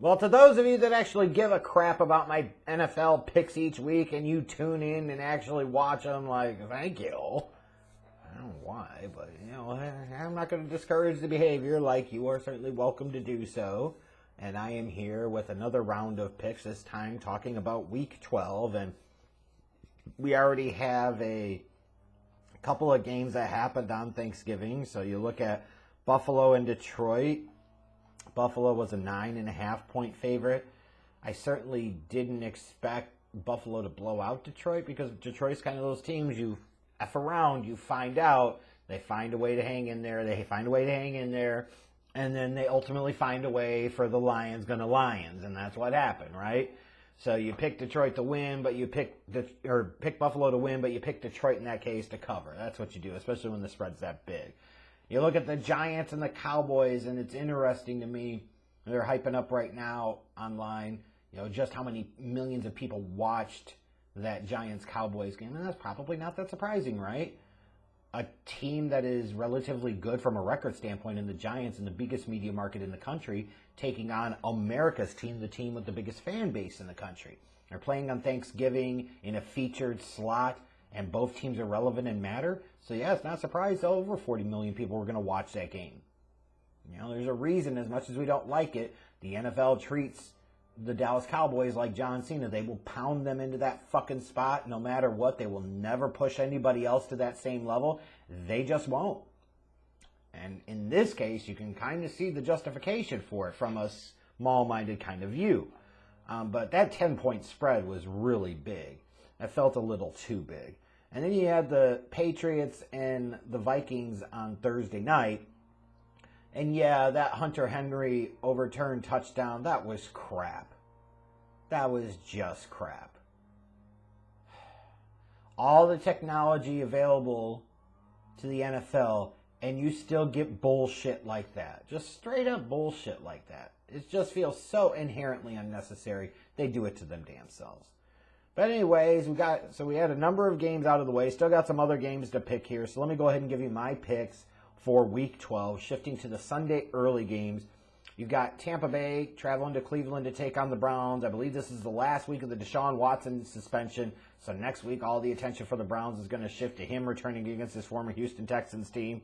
Well, to those of you that actually give a crap about my NFL picks each week and you tune in and actually watch them, like, thank you. I don't know why, but, you know, I'm not going to discourage the behavior. Like, you are certainly welcome to do so. And I am here with another round of picks, this time talking about Week 12. And we already have a couple of games that happened on Thanksgiving. So you look at Buffalo and Detroit. Buffalo was a 9.5-point favorite. I certainly didn't expect Buffalo to blow out Detroit because Detroit's kind of those teams you F around, you find out, they find a way to hang in there, and then they ultimately find a way for the Lions gonna Lions, and that's what happened, right? So you pick Detroit to win, but you pick Buffalo to win, but you pick Detroit in that case to cover. That's what you do, especially when the spread's that big. You look at the Giants and the Cowboys, and it's interesting to me. They're hyping up right now online, you know, just how many millions of people watched that Giants-Cowboys game. And that's probably not that surprising, right? A team that is relatively good from a record standpoint in the Giants in the biggest media market in the country, taking on America's team, the team with the biggest fan base in the country. They're playing on Thanksgiving in a featured slot, and both teams are relevant and matter. So, yeah, it's not surprised over 40 million people were going to watch that game. You know, there's a reason, as much as we don't like it, the NFL treats the Dallas Cowboys like John Cena. They will pound them into that fucking spot no matter what. They will never push anybody else to that same level. They just won't. And in this case, you can kind of see the justification for it from a small-minded kind of view. But that 10-point spread was really big. That felt a little too big. And then you had the Patriots and the Vikings on Thursday night. And yeah, that Hunter Henry overturned touchdown, that was crap. That was just crap. All the technology available to the NFL, and you still get bullshit like that. Just straight up bullshit like that. It just feels so inherently unnecessary. They do it to them damn selves. But anyways, we had a number of games out of the way. Still got some other games to pick here. So let me go ahead and give you my picks for Week 12. Shifting to the Sunday early games. You've got Tampa Bay traveling to Cleveland to take on the Browns. I believe this is the last week of the Deshaun Watson suspension. So next week, all the attention for the Browns is going to shift to him returning against his former Houston Texans team.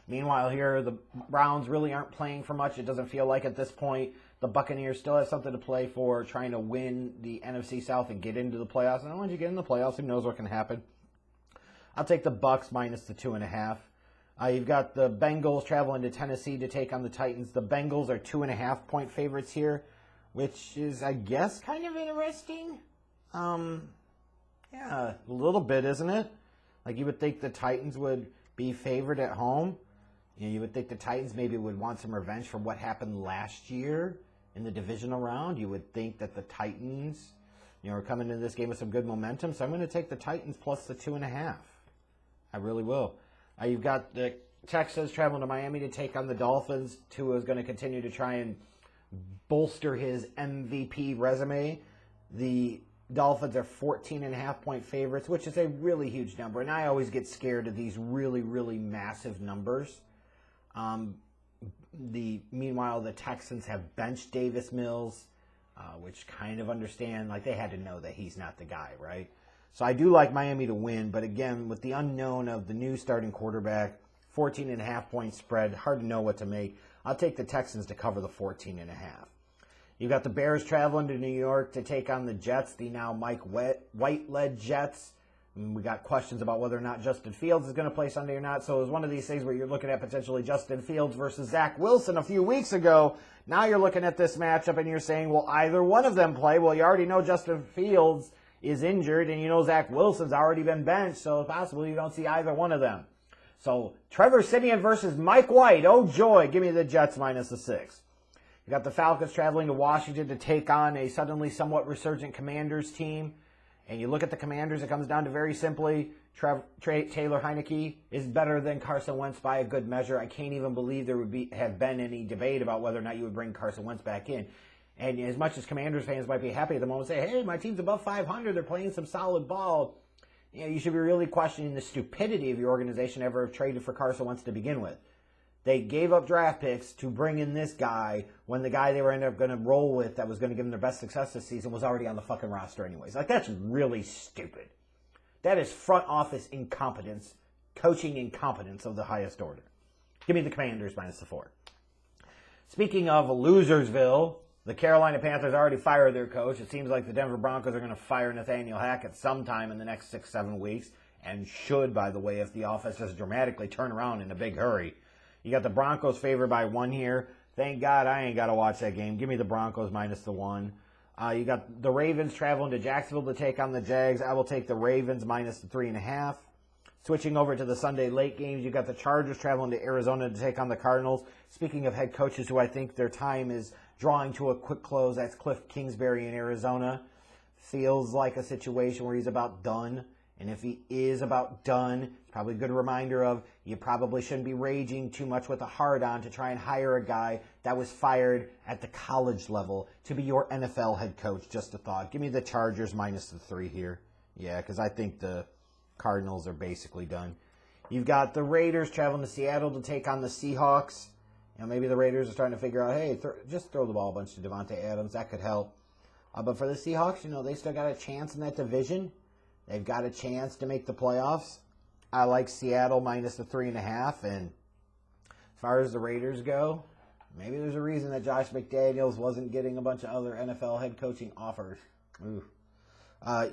Meanwhile here, the Browns really aren't playing for much. It doesn't feel like at this point. The Buccaneers still have something to play for, trying to win the NFC South and get into the playoffs. And once you get in the playoffs, who knows what can happen. I'll take the Bucs minus the 2.5. You've got the Bengals traveling to Tennessee to take on the Titans. The Bengals are 2.5-point favorites here, which is, I guess, kind of interesting. Yeah, a little bit, isn't it? Like, you would think the Titans would be favored at home. You know, you would think the Titans maybe would want some revenge for what happened last year in the divisional round. You would think that the Titans, you know, are coming into this game with some good momentum. So I'm going to take the Titans plus the 2.5. I really will. You've got the Texans traveling to Miami to take on the Dolphins. Tua is going to continue to try and bolster his MVP resume. The Dolphins are 14.5-point favorites, which is a really huge number. And I always get scared of these really, really massive numbers. Meanwhile, the Texans have benched Davis Mills, which kind of understand, like, they had to know that he's not the guy, right? So I do like Miami to win, but again, with the unknown of the new starting quarterback, 14.5-point spread, hard to know what to make. I'll take the Texans to cover the 14.5. You've got the Bears traveling to New York to take on the Jets, the now Mike White-led Jets. And we got questions about whether or not Justin Fields is going to play Sunday or not. So it was one of these things where you're looking at potentially Justin Fields versus Zach Wilson a few weeks ago. Now you're looking at this matchup and you're saying, well, either one of them play. Well, you already know Justin Fields is injured, and you know Zach Wilson's already been benched, so it's possible you don't see either one of them. So Trevor Siemian versus Mike White. Oh, joy. Give me the Jets minus the 6. You got the Falcons traveling to Washington to take on a suddenly somewhat resurgent Commanders team. And you look at the Commanders, it comes down to very simply, Taylor Heineke is better than Carson Wentz by a good measure. I can't even believe there would have been any debate about whether or not you would bring Carson Wentz back in. And as much as Commanders fans might be happy at the moment, say, hey, my team's above 500, they're playing some solid ball. You know, you should be really questioning the stupidity of your organization ever have traded for Carson Wentz to begin with. They gave up draft picks to bring in this guy when the guy they were ended up going to roll with that was going to give them their best success this season was already on the fucking roster anyways. Like, that's really stupid. That is front office incompetence, coaching incompetence of the highest order. Give me the Commanders minus the 4. Speaking of Losersville, the Carolina Panthers already fired their coach. It seems like the Denver Broncos are going to fire Nathaniel Hackett sometime in the next 6-7 weeks, and should, by the way, if the offense doesn't dramatically turn around in a big hurry. You got the Broncos favored by 1 here. Thank God I ain't got to watch that game. Give me the Broncos minus the 1. You got the Ravens traveling to Jacksonville to take on the Jags. I will take the Ravens minus the 3.5. Switching over to the Sunday late games, you got the Chargers traveling to Arizona to take on the Cardinals. Speaking of head coaches who I think their time is drawing to a quick close, that's Cliff Kingsbury in Arizona. Feels like a situation where he's about done. And if he is about done, it's probably a good reminder of you probably shouldn't be raging too much with a hard-on to try and hire a guy that was fired at the college level to be your NFL head coach. Just a thought. Give me the Chargers minus the 3 here. Yeah, because I think the Cardinals are basically done. You've got the Raiders traveling to Seattle to take on the Seahawks. You know, maybe the Raiders are starting to figure out, hey, just throw the ball a bunch to Devontae Adams. That could help. But for the Seahawks, you know, they still got a chance in that division. They've got a chance to make the playoffs. I like Seattle minus the 3.5. And as far as the Raiders go, maybe there's a reason that Josh McDaniels wasn't getting a bunch of other NFL head coaching offers. Ooh.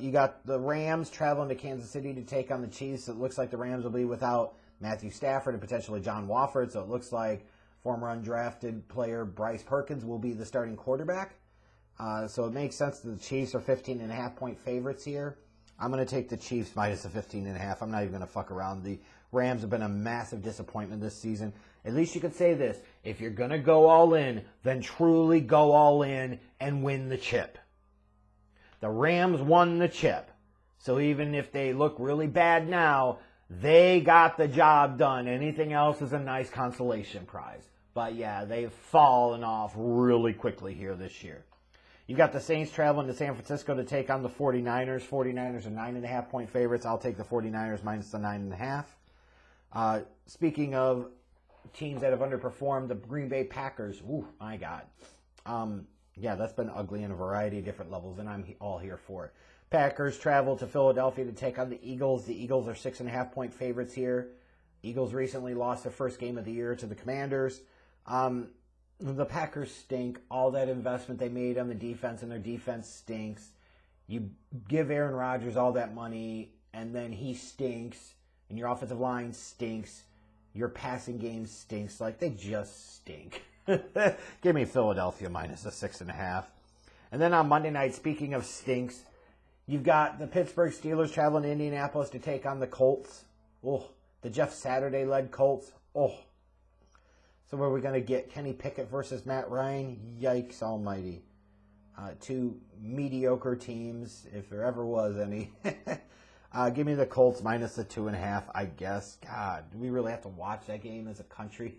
You got the Rams traveling to Kansas City to take on the Chiefs. It looks like the Rams will be without Matthew Stafford and potentially John Wofford. So it looks like former undrafted player Bryce Perkins will be the starting quarterback. So it makes sense that the Chiefs are 15.5-point favorites here. I'm going to take the Chiefs minus the 15.5. I'm not even going to fuck around. The Rams have been a massive disappointment this season. At least you could say this. If you're going to go all in, then truly go all in and win the chip. The Rams won the chip. So even if they look really bad now, they got the job done. Anything else is a nice consolation prize. But yeah, they've fallen off really quickly here this year. You've got the Saints traveling to San Francisco to take on the 49ers. 49ers are 9.5-point favorites. I'll take the 49ers minus the 9.5. Speaking of teams that have underperformed, the Green Bay Packers. Ooh, my God. Yeah, that's been ugly in a variety of different levels, and I'm all here for it. Packers travel to Philadelphia to take on the Eagles. The Eagles are 6.5-point favorites here. Eagles recently lost their first game of the year to the Commanders. The Packers stink. All that investment they made on the defense, and their defense stinks. You give Aaron Rodgers all that money, and then he stinks, and your offensive line stinks. Your passing game stinks. Like, they just stink. Give me Philadelphia minus the 6.5. And then on Monday night, speaking of stinks, you've got the Pittsburgh Steelers traveling to Indianapolis to take on the Colts. Oh, the Jeff Saturday-led Colts. Oh. So what are we going to get? Kenny Pickett versus Matt Ryan? Yikes almighty. Two mediocre teams, if there ever was any. Give me the Colts minus the 2.5, I guess. God, do we really have to watch that game as a country?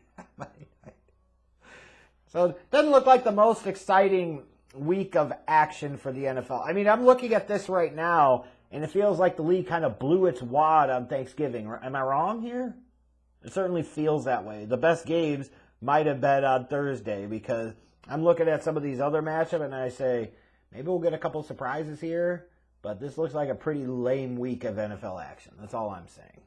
So it doesn't look like the most exciting week of action for the NFL. I mean, I'm looking at this right now, and it feels like the league kind of blew its wad on Thanksgiving. Am I wrong here? It certainly feels that way. The best games might have been on Thursday, because I'm looking at some of these other matchups and I say, maybe we'll get a couple surprises here, but this looks like a pretty lame week of NFL action. That's all I'm saying.